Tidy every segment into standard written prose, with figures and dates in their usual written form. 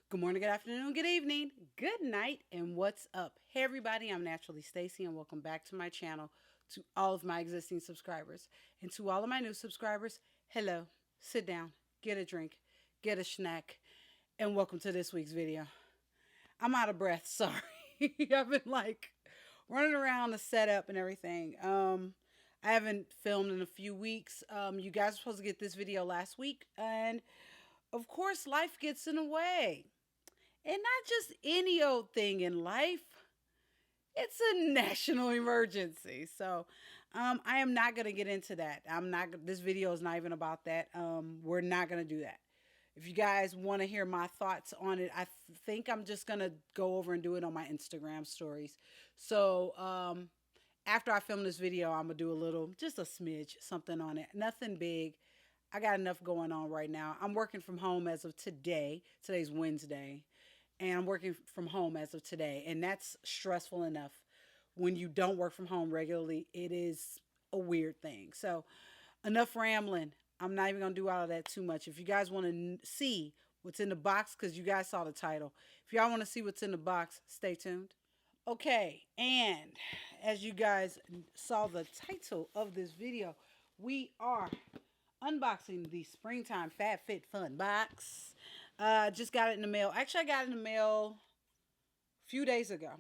Good morning, good afternoon, good evening, good night, and what's up? Hey, everybody, I'm NaturallyStacey, and welcome back to my channel. To all of my existing subscribers and to all of my new subscribers, hello, sit down, get a drink, get a snack, and welcome to this week's video. I'm out of breath, sorry. I've been like running around the setup and everything. I haven't filmed in a few weeks. You guys were supposed to get this video last week, and of course, life gets in the way. And not just any old thing in life. It's a national emergency. So I am not gonna get into that. I'm not. This video is not even about that. We're not gonna do that. If you guys want to hear my thoughts on it, I think I'm just gonna go over and do it on my Instagram stories. So after I film this video, I'm gonna do a little, just a smidge, something on it. Nothing big. I got enough going on right now. I'm working from home as of today. Today's Wednesday, and I'm working from home as of today, and that's stressful enough. When you don't work from home regularly, it is a weird thing. So, enough rambling. I'm not even gonna do all of that too much. If you guys want to see what's in the box, because you guys saw the title, if y'all want to see what's in the box, stay tuned. Okay, and as you guys saw the title of this video, we are unboxing the springtime FabFitFun box. Just got it in the mail. Actually, I got it in the mail a few days ago.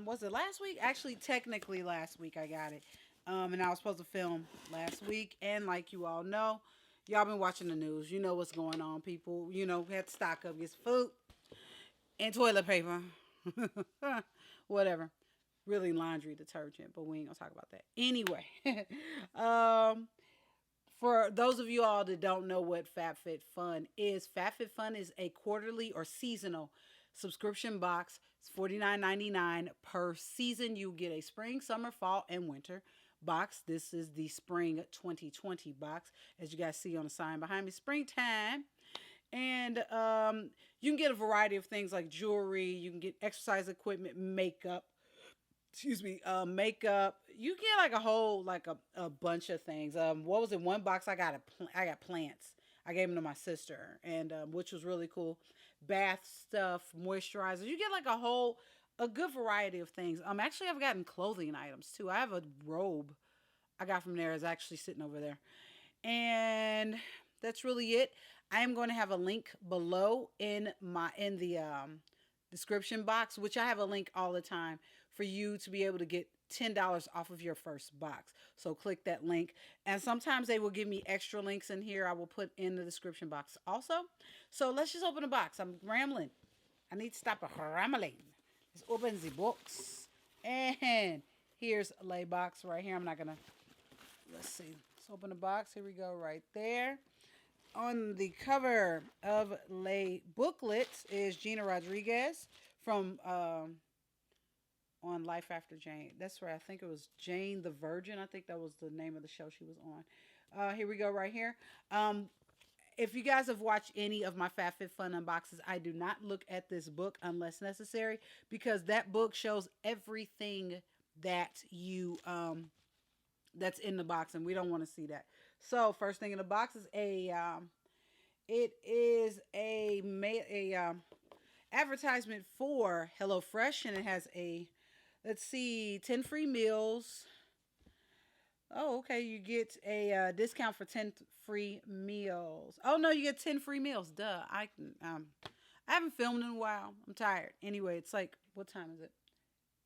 Was it last week? Actually, technically last week I got it. And I was supposed to film last week. And like you all know, y'all been watching the news. You know what's going on, people. You know, we had to stock up, get some food and toilet paper. Whatever. Really laundry detergent, but we ain't gonna talk about that. Anyway, um, for those of you all that don't know what FabFitFun is a quarterly or seasonal subscription box. It's $49.99 per season. You get a spring, summer, fall, and winter box. This is the spring 2020 box, as you guys see on the sign behind me, springtime. And you can get a variety of things like jewelry. You can get exercise equipment, makeup, makeup. You get like a whole, like a bunch of things. What was it? One box I got plants. I gave them to my sister, and which was really cool. Bath stuff, moisturizers. You get like a good variety of things. Actually, I've gotten clothing items too. I have a robe I got from there. Is actually sitting over there, and that's really it. I am going to have a link below in the description box, which I have a link all the time for you to be able to get $10 off of your first box. So click that link. And sometimes they will give me extra links in here I will put in the description box also. So let's just open the box. I'm rambling. I need to stop rambling. Let's open the box. And here's a lay box right here. I'm not going to, let's see. Let's open the box. Here we go right there. On the cover of Lay booklet is Gina Rodriguez from on Life After Jane. That's right. I think it was Jane the Virgin. I think that was the name of the show she was on. Here we go right here. If you guys have watched any of my FabFitFun unboxes, I do not look at this book unless necessary, because that book shows everything that you that's in the box, and we don't want to see that. So first thing in the box is it is a advertisement for HelloFresh, and it has a, let's see, 10 free meals. Oh, okay. You get a discount for 10 free meals. Oh no, you get 10 free meals. Duh. I haven't filmed in a while. I'm tired. Anyway, it's like, what time is it?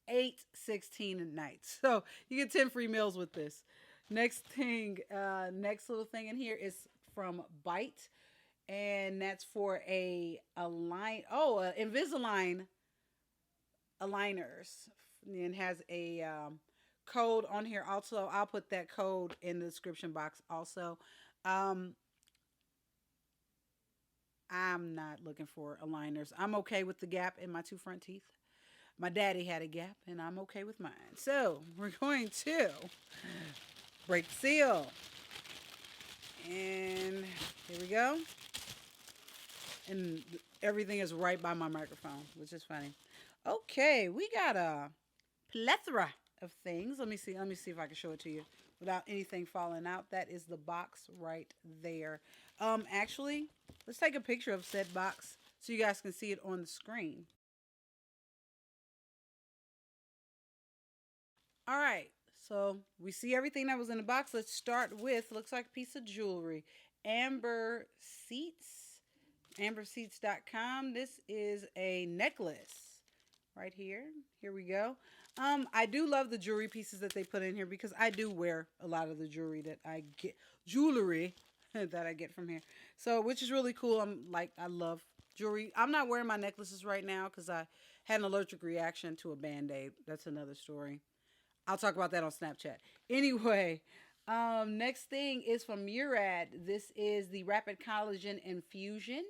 8:16 at night. So you get 10 free meals with this. Next thing, next little thing in here is from Bite, and that's for Invisalign aligners, and has a code on here also. I'll put that code in the description box also. I'm not looking for aligners. I'm okay with the gap in my two front teeth. My daddy had a gap, and I'm okay with mine. So we're going to break the seal. And here we go. And everything is right by my microphone, which is funny. Okay, we got a plethora of things. Let me see if I can show it to you without anything falling out. That is the box right there. Actually, let's take a picture of said box so you guys can see it on the screen. All right, so we see everything that was in the box. Let's start with, looks like a piece of jewelry. Amber Seats, amberseats.com. This is a necklace right here. Here we go. I do love the jewelry pieces that they put in here because I do wear a lot of the jewelry that I get, that I get from here. So, which is really cool. I love jewelry. I'm not wearing my necklaces right now because I had an allergic reaction to a Band-Aid. That's another story. I'll talk about that on Snapchat. Anyway, next thing is from Murad. This is the Rapid Collagen Infusion.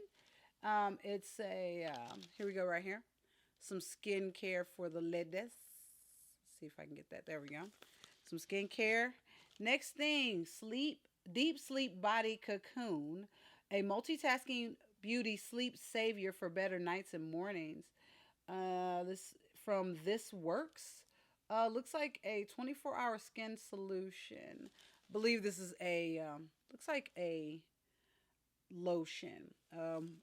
It's a, here we go right here. Some skincare for the ladies. See if I can get that. There we go. Some skincare. Next thing, Deep Sleep Body Cocoon. A multitasking beauty sleep savior for better nights and mornings. This from This Works. Looks like a 24-hour skin solution. Believe this is a, looks like a lotion.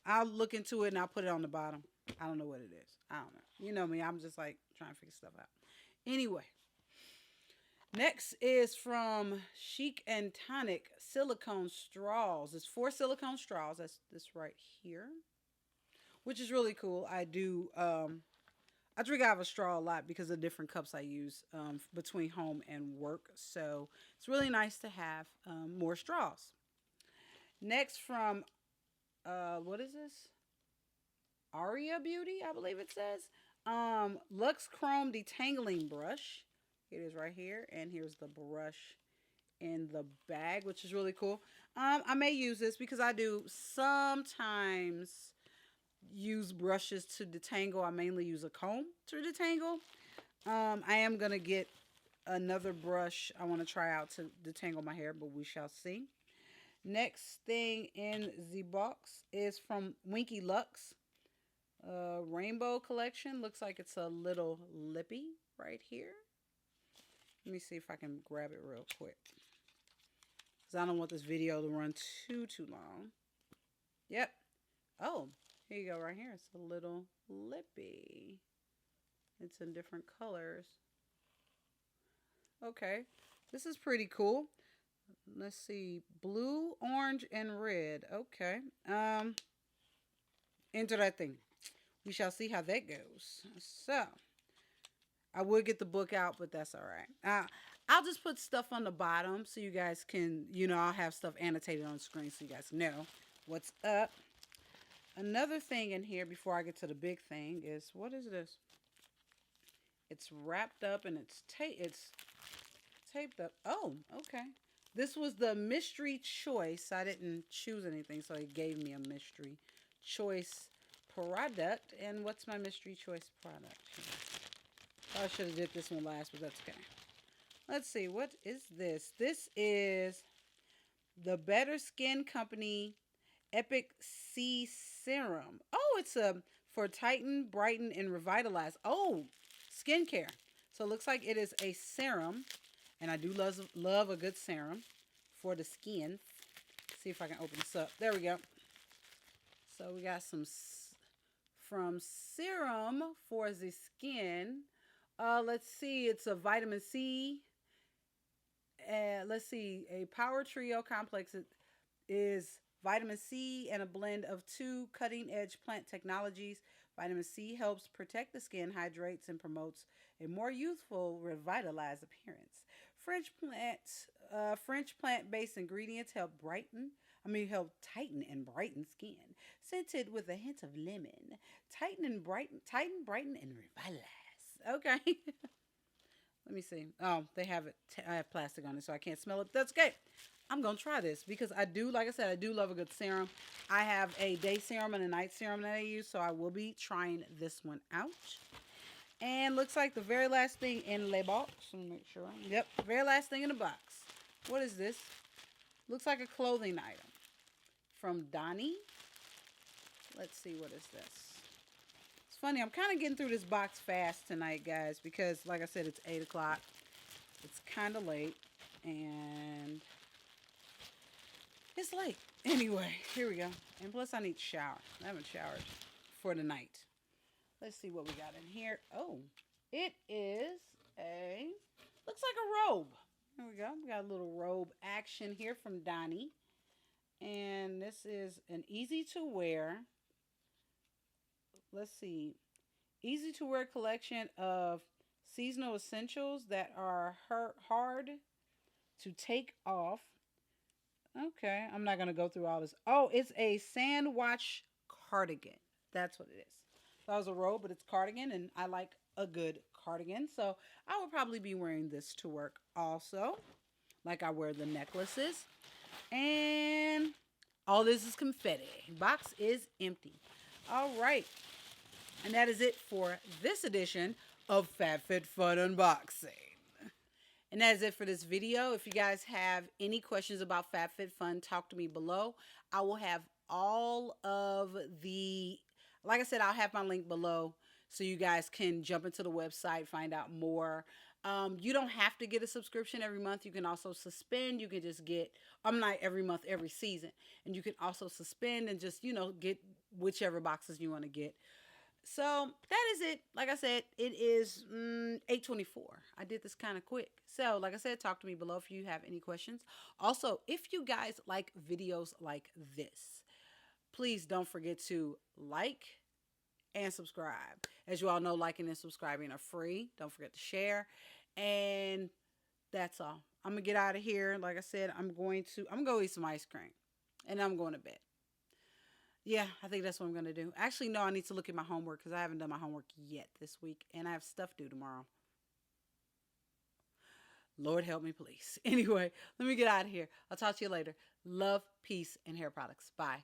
I'll look into it and I'll put it on the bottom. I don't know what it is. I don't know. You know me. I'm just like trying to figure stuff out. Anyway. Next is from Chic and Tonic silicone straws. It's 4 silicone straws. That's this right here, which is really cool. I drink out of a straw a lot because of different cups I use between home and work. So it's really nice to have more straws. Next from, what is this? Aria Beauty, I believe it says. Luxe Chrome Detangling Brush. It is right here. And here's the brush in the bag, which is really cool. I may use this because I do sometimes use brushes to detangle. I mainly use a comb to detangle. I am going to get another brush I want to try out to detangle my hair, but we shall see. Next thing in the box is from Winky Lux. Rainbow collection. Looks like it's a little lippy right here. Let me see if I can grab it real quick, because I don't want this video to run too long. Yep. Oh, here you go right here. It's a little lippy. It's in different colors. Okay. This is pretty cool. Let's see. Blue, orange, and red. Okay. Enter that thing. We shall see how that goes. So, I would get the book out, but that's all right. I'll just put stuff on the bottom so you guys can, I'll have stuff annotated on the screen so you guys know what's up. Another thing in here before I get to the big thing is, what is this? It's wrapped up and it's taped up. Oh, okay. This was the mystery choice. I didn't choose anything, so it gave me a mystery choice product. And what's my mystery choice product? I should have did this one last, but that's okay. Let's see. What is this? This is the Better Skin Company Epic C Serum. Oh, it's for Tighten, Brighten, and Revitalize. Oh, skincare. So it looks like it is a serum. And I do love a good serum for the skin. See if I can open this up. There we go. So we got some from serum for the skin. Let's see. It's a vitamin C. Let's see. A power trio complex. It is vitamin C and a blend of 2 cutting-edge plant technologies. Vitamin C helps protect the skin, hydrates, and promotes a more youthful, revitalized appearance. French plant-based ingredients help tighten and brighten skin. Scented with a hint of lemon. Tighten, brighten, and revitalize. Okay. Let me see. Oh, they have it. I have plastic on it, so I can't smell it. That's okay. I'm going to try this because I do, like I said, I do love a good serum. I have a day serum and a night serum that I use, so I will be trying this one out. And looks like the very last thing in the box. Let me make sure. Yep, very last thing in the box. What is this? Looks like a clothing item from Donnie. Let's see, what is this? It's funny, I'm kind of getting through this box fast tonight, guys, because, like I said, it's 8 o'clock. It's kind of late, and it's late. Anyway, here we go. And plus, I need to shower. I haven't showered for the night. Let's see what we got in here. Oh, it is looks like a robe. There we go. We got a little robe action here from Donnie. And this is an easy to wear. Let's see. Easy to wear collection of seasonal essentials that are hard to take off. Okay, I'm not going to go through all this. Oh, it's a sand watch cardigan. That's what it is. That was a robe, but it's cardigan, and I like a good cardigan. So I would probably be wearing this to work also, like I wear the necklaces. And all this is confetti. Box is empty. All right. And that is it for this edition of FabFitFun Unboxing. And that is it for this video. If you guys have any questions about FabFitFun, talk to me below. I will have all of the, like I said, I'll have my link below so you guys can jump into the website, find out more. You don't have to get a subscription every month. You can also suspend. You can just get, I'm not every month, every season. And you can also suspend and just, get whichever boxes you want to get. So that is it. Like I said, it is 8:24. I did this kind of quick. So like I said, talk to me below if you have any questions. Also, if you guys like videos like this, please don't forget to like and subscribe. As you all know, liking and subscribing are free. Don't forget to share. And that's all. I'm going to get out of here. Like I said, I'm going to go eat some ice cream. And I'm going to bed. Yeah, I think that's what I'm going to do. Actually, no, I need to look at my homework because I haven't done my homework yet this week. And I have stuff due tomorrow. Lord help me, please. Anyway, let me get out of here. I'll talk to you later. Love, peace, and hair products. Bye.